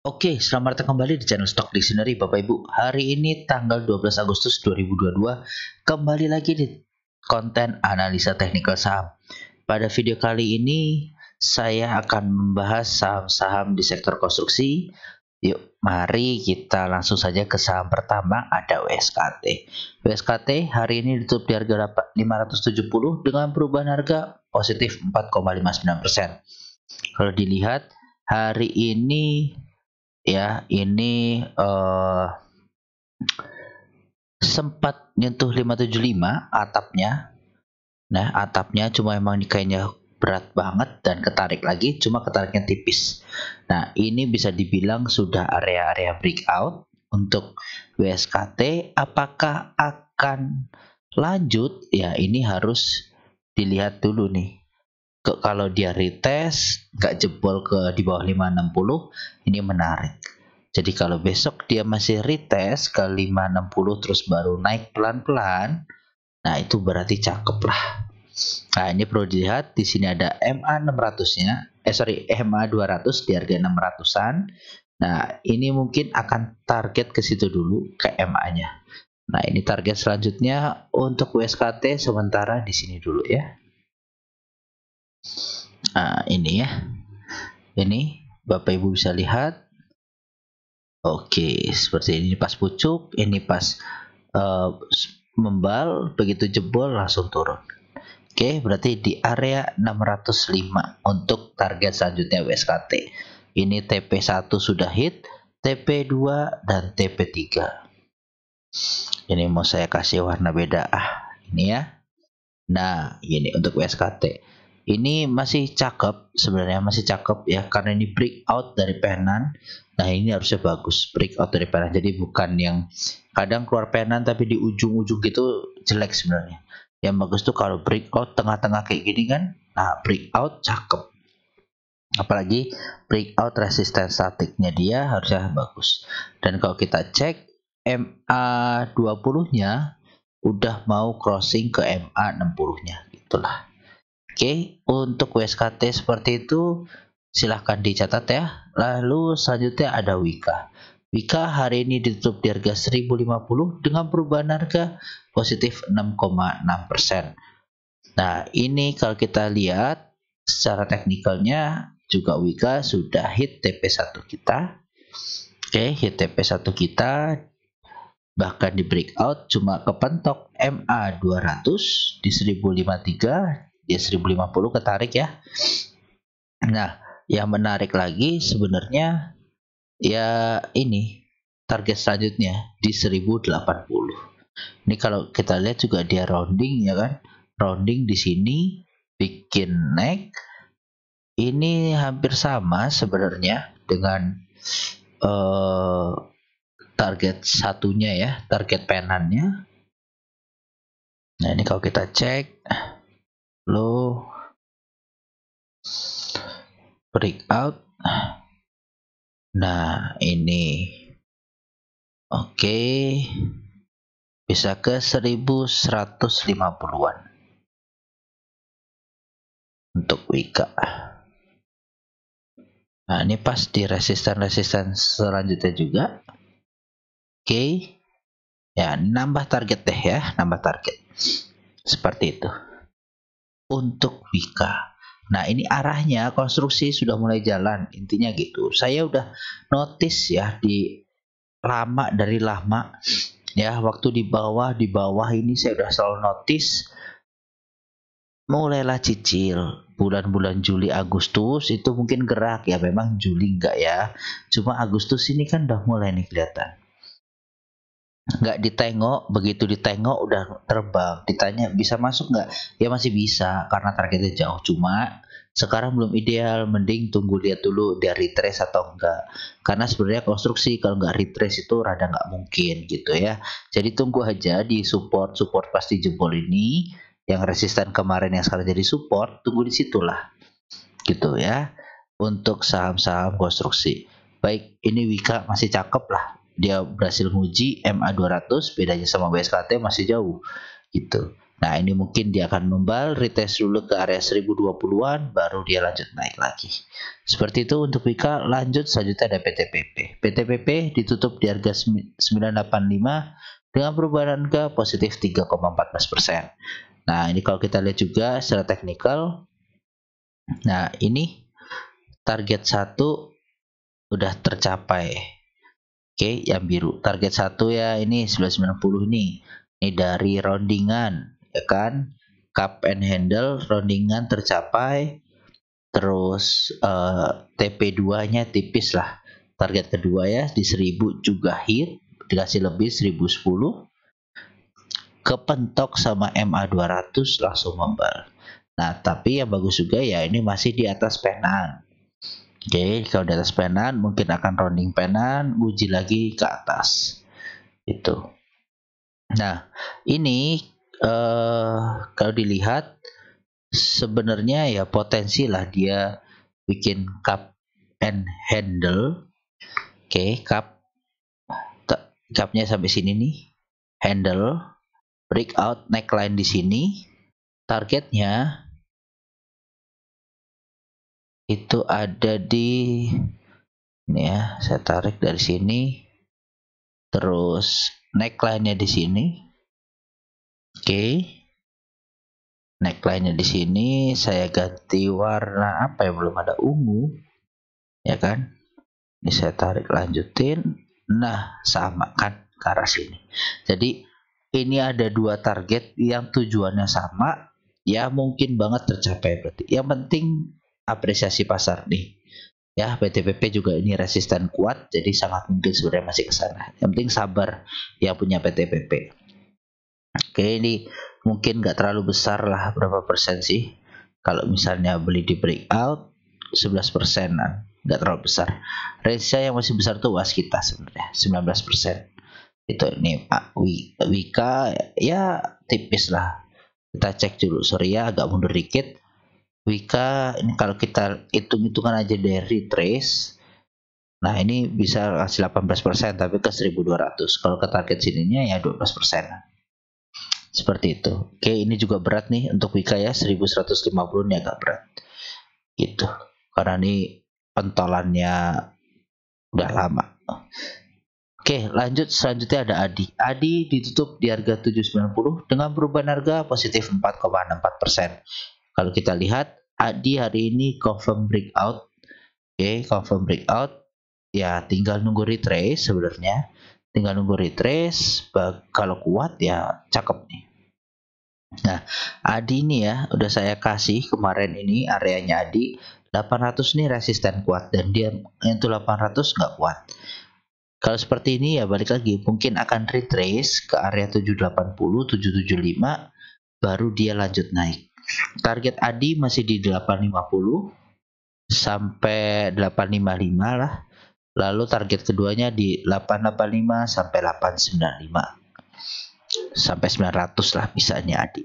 Oke, selamat datang kembali di channel Stock Dictionary Bapak Ibu. Hari ini tanggal 12 Agustus 2022, kembali lagi di konten analisa teknikal saham. Pada video kali ini, saya akan membahas saham-saham di sektor konstruksi. Yuk, mari kita langsung saja ke saham pertama, ada WSKT. WSKT hari ini ditutup di harga 570 dengan perubahan harga positif 4,59%. Kalau dilihat, hari ini ya ini sempat nyentuh 575 atapnya. Nah, atapnya cuma emang kayaknya berat banget dan ketarik lagi, cuma ketariknya tipis. Nah, ini bisa dibilang sudah area-area breakout untuk WSKT. Apakah akan lanjut? Ya, ini harus dilihat dulu nih. Kalau dia retest nggak jebol ke di bawah 560, ini menarik. Jadi kalau besok dia masih retest ke 560 terus baru naik pelan-pelan, nah itu berarti cakep lah. Nah, ini perlu dilihat, di sini ada MA 600-nya, MA 200 di harga 600-an. Nah, ini mungkin akan target ke situ dulu ke MA-nya. Nah, ini target selanjutnya untuk WSKT sementara di sini dulu ya. Nah, ini ya. Ini Bapak Ibu bisa lihat. Oke, seperti ini pas pucuk, ini pas membal, begitu jebol langsung turun. Oke, berarti di area 605 untuk target selanjutnya WSKT. Ini TP1 sudah hit, TP2 dan TP3. Ini mau saya kasih warna beda. Ini ya. Nah, ini untuk WSKT. Ini masih cakep, sebenarnya masih cakep ya, karena ini breakout dari penan. Nah, ini harusnya bagus, breakout dari penan. Jadi bukan yang kadang keluar penan tapi di ujung-ujung gitu jelek sebenarnya. Yang bagus tuh kalau breakout tengah-tengah kayak gini kan. Nah, breakout cakep. Apalagi breakout resistance statiknya dia harusnya bagus. Dan kalau kita cek MA20-nya udah mau crossing ke MA60-nya gitulah. Oke, untuk WSKT seperti itu silahkan dicatat ya. Lalu selanjutnya ada Wika. Wika hari ini ditutup di harga 1050 dengan perubahan harga positif 6,6%. Nah, ini kalau kita lihat secara teknikalnya juga Wika sudah hit TP1 kita. Oke, hit TP1 kita, bahkan di breakout cuma kepentok MA 200 di 1053, di 1050 ketarik ya. Nah, yang menarik lagi sebenarnya ya ini target selanjutnya di 1080. Ini kalau kita lihat juga dia rounding ya kan, rounding di sini bikin naik. Ini hampir sama sebenarnya dengan target satunya ya, target penannya. Nah, ini kalau kita cek low breakout. Nah, ini oke, bisa ke 1150-an untuk Wika. Nah, ini pas di resisten selanjutnya juga. Oke. Ya, nambah target deh ya, nambah target. Seperti itu. Untuk Wika. Nah, ini arahnya konstruksi sudah mulai jalan, intinya gitu. Saya udah notice ya dari lama ya, waktu di bawah ini saya udah selalu notice mulailah cicil bulan-bulan Juli Agustus itu mungkin gerak ya, memang Juli enggak ya, cuma Agustus ini kan udah mulai nih kelihatan. Nggak ditengok, begitu ditengok udah terbang. Ditanya bisa masuk nggak? Ya masih bisa karena targetnya jauh, cuma sekarang belum ideal, mending tunggu lihat dulu dia retrace atau enggak. Karena sebenarnya konstruksi kalau nggak retrace itu rada nggak mungkin gitu ya. Jadi tunggu aja di support pasti jebol ini, yang resisten kemarin yang sekarang jadi support, tunggu di situlah gitu ya untuk saham-saham konstruksi. Baik, ini Wika masih cakep lah, dia berhasil nguji MA 200, bedanya sama WSKT masih jauh gitu. Nah, ini mungkin dia akan membal, retest dulu ke area 1020-an, baru dia lanjut naik lagi. Seperti itu untuk Wika. Lanjut selanjutnya ada PTPP. PTPP ditutup di harga 985 dengan perubahan harga positif 3,14%. Nah, ini kalau kita lihat juga secara teknikal. Nah, ini target 1 udah tercapai. Oke, yang biru. Target 1 ya, ini 1990 nih. Ini dari roundingan, ya kan? Cup and handle roundingan tercapai. Terus TP2-nya tipis lah. Target kedua ya di 1000 juga hit, dikasih lebih 1010. Kepentok sama MA200 langsung membal. Nah, tapi yang bagus juga ya ini masih di atas penaan. Oke, kalau di atas penaan mungkin akan rounding penaan, uji lagi ke atas. Itu. Nah, ini kalau dilihat sebenarnya ya potensi lah dia bikin cup and handle. Oke, cupnya sampai sini nih. Handle, breakout neckline di sini. Targetnya itu ada di ini ya, saya tarik dari sini. Terus neckline-nya di sini. Oke. Neckline-nya di sini saya ganti warna apa ya, belum ada ungu. Ya kan? Ini saya tarik lanjutin. Nah, sama kan ke arah sini. Jadi ini ada dua target yang tujuannya sama, ya mungkin banget tercapai berarti. Yang penting apresiasi pasar nih. Ya, PTPP juga ini resisten kuat, jadi sangat mungkin sebenarnya masih ke sana. Yang penting sabar yang punya PTPP. Oke, ini mungkin nggak terlalu besar lah, berapa persen sih? Kalau misalnya beli di breakout 11%an, nggak terlalu besar. Range-nya yang masih besar tuh waskita sebenarnya 19%. Itu ini Pak Wika ya tipis lah. Kita cek dulu, sorry ya agak mundur dikit. Wika ini kalau kita hitung-hitungan aja dari retrace, nah ini bisa kasih 18% tapi ke 1200. Kalau ke target sininya ya 12%. Seperti itu. Oke, ini juga berat nih untuk Wika ya, 1150 ini agak berat. Gitu. Karena ini pentolannya udah lama. Oke, lanjut selanjutnya ada ADI. ADI ditutup di harga 790 dengan perubahan harga positif 4,64%. Kalau kita lihat ADI hari ini confirm breakout. Oke, confirm breakout. Ya, tinggal nunggu retrace sebenarnya. Tinggal nunggu retrace. Kalau kuat ya cakep nih. Nah, ADI ini ya udah saya kasih kemarin ini areanya ADI 800 nih resisten kuat dan dia itu 800 nggak kuat. Kalau seperti ini ya balik lagi mungkin akan retrace ke area 780, 775 baru dia lanjut naik. Target ADI masih di 850 sampai 855 lah. Lalu target keduanya di 885 sampai 895. Sampai 900 lah misalnya ADI.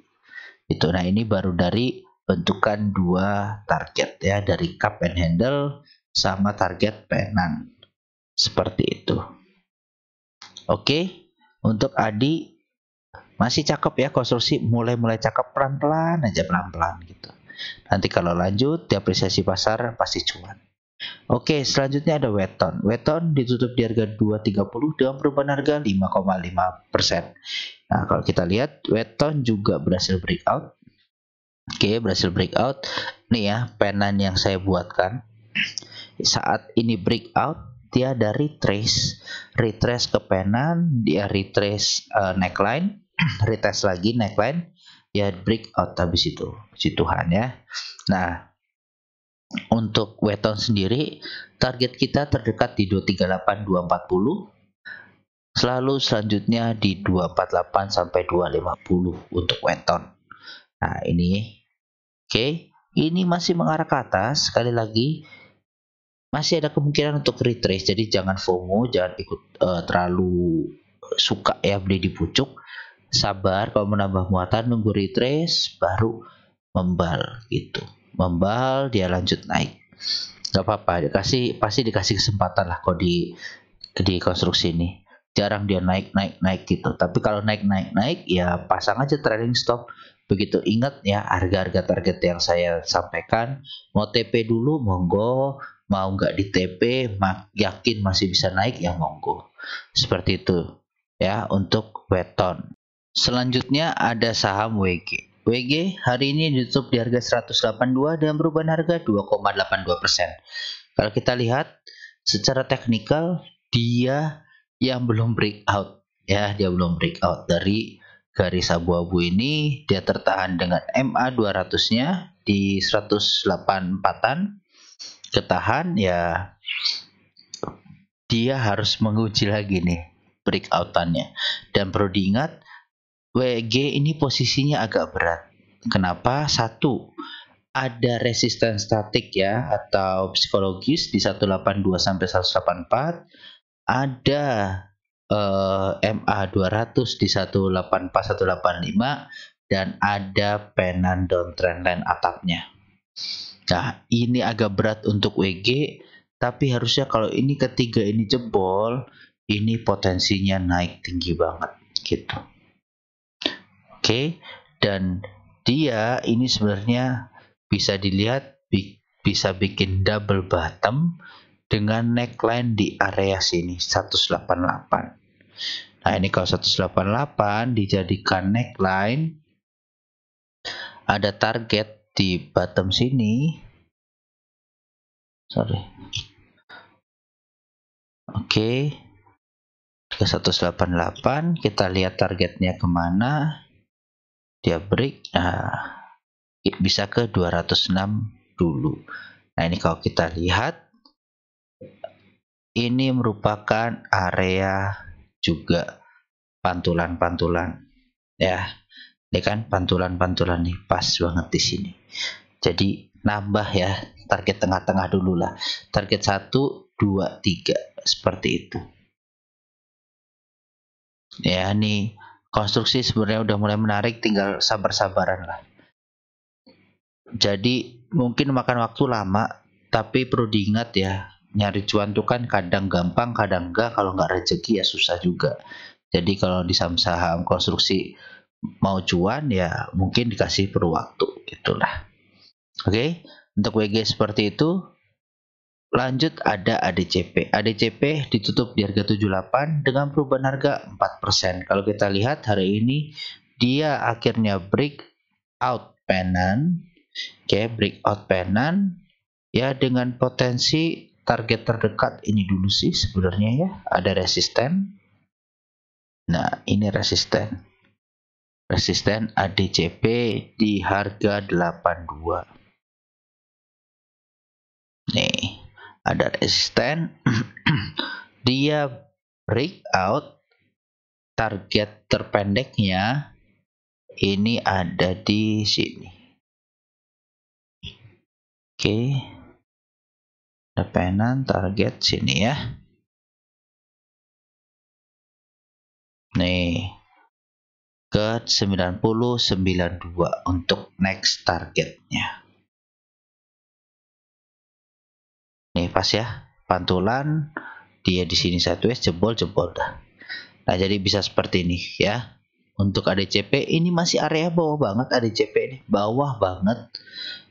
Itu. Nah, ini baru dari bentukan dua target ya, dari cup and handle sama target penan. Seperti itu. Oke, untuk ADI masih cakep ya, konstruksi mulai cakep, pelan-pelan aja, pelan-pelan gitu. Nanti kalau lanjut diapresiasi pasar pasti cuan. Oke, selanjutnya ada Weton. Weton ditutup di harga 230 dengan perubahan harga 5,5%. Nah, kalau kita lihat Weton juga berhasil breakout. Oke, berhasil breakout. Nih ya, penan yang saya buatkan. Saat ini breakout, dia ada retrace ke penan, dia retrace neckline, retest lagi neckline, ya breakout habis itu. Puji Tuhan ya. Nah, untuk Weton sendiri, target kita terdekat di 238 240. Selalu selanjutnya di 248 sampai 250 untuk Weton. Nah, ini oke, ini masih mengarah ke atas. Sekali lagi masih ada kemungkinan untuk retrace, jadi jangan FOMO, jangan ikut terlalu suka ya beli di pucuk. Sabar, kalau menambah muatan nunggu retrace baru membal gitu. Membal dia lanjut naik. Gak apa-apa, pasti dikasih kesempatan lah kok di konstruksi ini. jarang dia naik gitu. Tapi kalau naik ya pasang aja trailing stop. Begitu ingat ya harga-harga target yang saya sampaikan, mau TP dulu monggo, mau nggak di TP yakin masih bisa naik ya monggo. Seperti itu ya untuk weton. Selanjutnya ada saham WG. WG hari ini ditutup di harga 182 dan perubahan harga 2,82%. Kalau kita lihat secara teknikal dia yang belum breakout ya, dia belum breakout dari garis abu-abu ini. Dia tertahan dengan MA 200-nya di 184-an, ketahan ya, dia harus menguji lagi nih breakoutannya. Dan perlu diingat WG ini posisinya agak berat. Kenapa? Satu, ada resisten statik ya atau psikologis di 182 sampai 184, ada MA 200 di 184 185, dan ada penan downtrend line atapnya. Nah, ini agak berat untuk WG, tapi harusnya kalau ini ketiga ini jebol, ini potensinya naik tinggi banget gitu. Oke, dan dia ini sebenarnya bisa dilihat bisa bikin double bottom dengan neckline di area sini 188. Nah, ini kalau 188 dijadikan neckline, ada target di bottom sini. Sorry. Oke. Ke 188, kita lihat targetnya kemana. Dia break, nah bisa ke 206 dulu. Nah, ini kalau kita lihat ini merupakan area juga pantulan-pantulan ya. Ini kan pantulan-pantulan nih, pas banget di sini. Jadi nambah ya, target tengah-tengah dulu lah. Target 1, 2, 3 seperti itu. Ya, nih konstruksi sebenarnya udah mulai menarik, tinggal sabar-sabaran lah. Jadi mungkin makan waktu lama, tapi perlu diingat ya, nyari cuan tuh kan kadang gampang, kadang enggak. Kalau nggak rezeki ya susah juga. Jadi kalau di saham-saham konstruksi mau cuan ya mungkin dikasih perlu waktu gitulah. Oke, untuk WG seperti itu. Lanjut ada ADCP. ADCP ditutup di harga 78 dengan perubahan harga 4%. Kalau kita lihat hari ini dia akhirnya breakout pennant. Oke, breakout pennant ya, dengan potensi target terdekat ini dulu sih sebenarnya ya, ada resisten. Nah, ini resisten. Resisten ADCP di harga 82. Nih, ada resisten. Dia breakout, target terpendeknya ini ada di sini. Oke. Ada pennant target sini ya. Nih. Ke 9092 untuk next targetnya. Nih pas ya, pantulan dia di sini sideways, jebol dah. Nah, jadi bisa seperti ini ya. Untuk ADCP ini masih area bawah banget, ADCP ini bawah banget.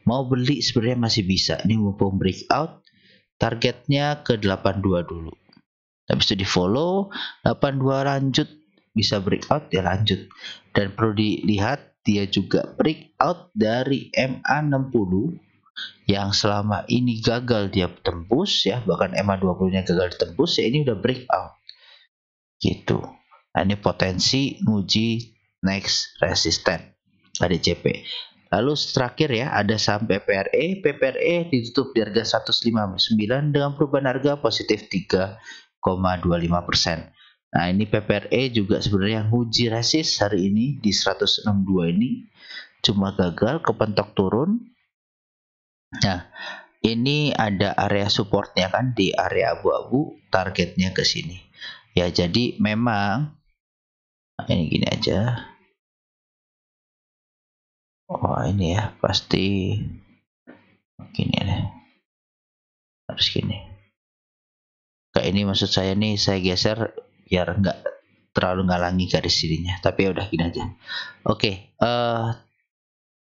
Mau beli sebenarnya masih bisa. Ini mumpung breakout, targetnya ke 82 dulu. Habis itu di follow 82, lanjut bisa breakout ya lanjut. Dan perlu dilihat dia juga breakout dari MA60 yang selama ini gagal dia tembus ya, bahkan MA20-nya gagal ditembus ya, ini udah breakout gitu. Nah, ini potensi nguji next resisten ADCP. Lalu terakhir ya ada saham PPRE. PPRE ditutup di harga 159 dengan perubahan harga positif 3,25%. Nah, ini PPRE juga sebenarnya nguji resist hari ini di 162 ini, cuma gagal kepentok turun. Nah, ini ada area supportnya kan di area abu-abu, targetnya ke sini. Ya, jadi memang ini gini aja. Oh, ini ya pasti gini deh. Harus gini. Kayak ini maksud saya nih, saya geser biar nggak terlalu ngalangi garis dirinya. Tapi ya udah gini aja. Oke,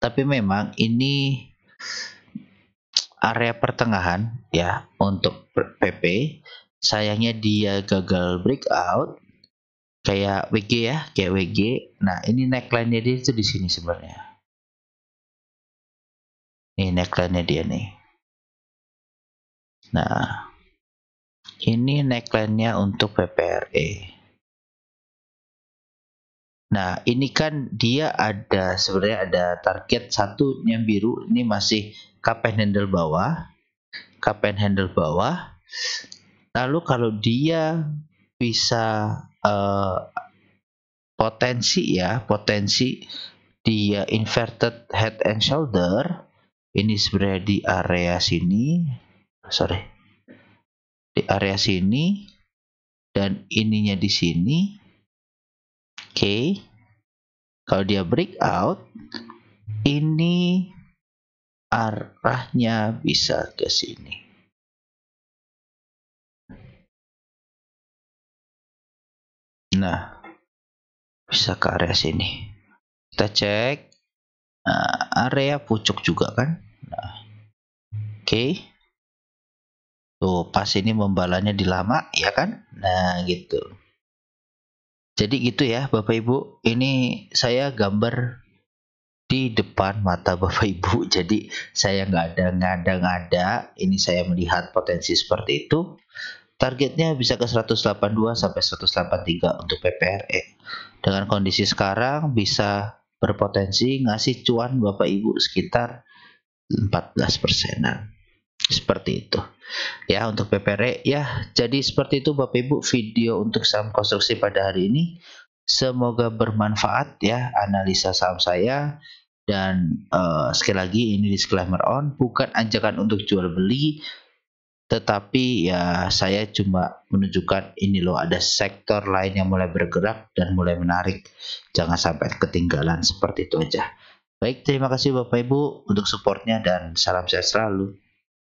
tapi memang ini area pertengahan ya untuk PP. Sayangnya dia gagal breakout kayak WG ya, kayak WG. Nah, ini neckline-nya dia itu di sini sebenarnya. Nih neckline-nya dia nih. Nah, ini neckline-nya untuk PPRE. Nah, ini kan dia ada sebenarnya ada target satu yang biru, ini masih cup and handle bawah. Cup and handle bawah. Lalu kalau dia bisa potensi dia inverted head and shoulder, ini sebenarnya di area sini, di area sini dan ininya di sini. Oke, kalau dia breakout, ini arahnya bisa ke sini. Nah, bisa ke area sini. Kita cek. Nah, area pucuk juga kan. Nah, oke. Tuh, pas ini membalanya di lama, ya kan? Nah, gitu. Jadi gitu ya, Bapak Ibu. Ini saya gambar di depan mata Bapak Ibu. Jadi saya nggak ada ngada-ngada. Ini saya melihat potensi seperti itu. Targetnya bisa ke 182 sampai 183 untuk PPRE. Dengan kondisi sekarang bisa berpotensi ngasih cuan Bapak Ibu sekitar 14%-an. Seperti itu. Ya, untuk PPRE ya. Jadi seperti itu Bapak Ibu video untuk saham konstruksi pada hari ini. Semoga bermanfaat ya analisa saham saya. Dan sekali lagi ini disclaimer on, bukan ajakan untuk jual beli, tetapi ya saya cuma menunjukkan ini loh ada sektor lain yang mulai bergerak dan mulai menarik. Jangan sampai ketinggalan, seperti itu aja. Baik, terima kasih Bapak Ibu untuk supportnya dan salam sehat selalu.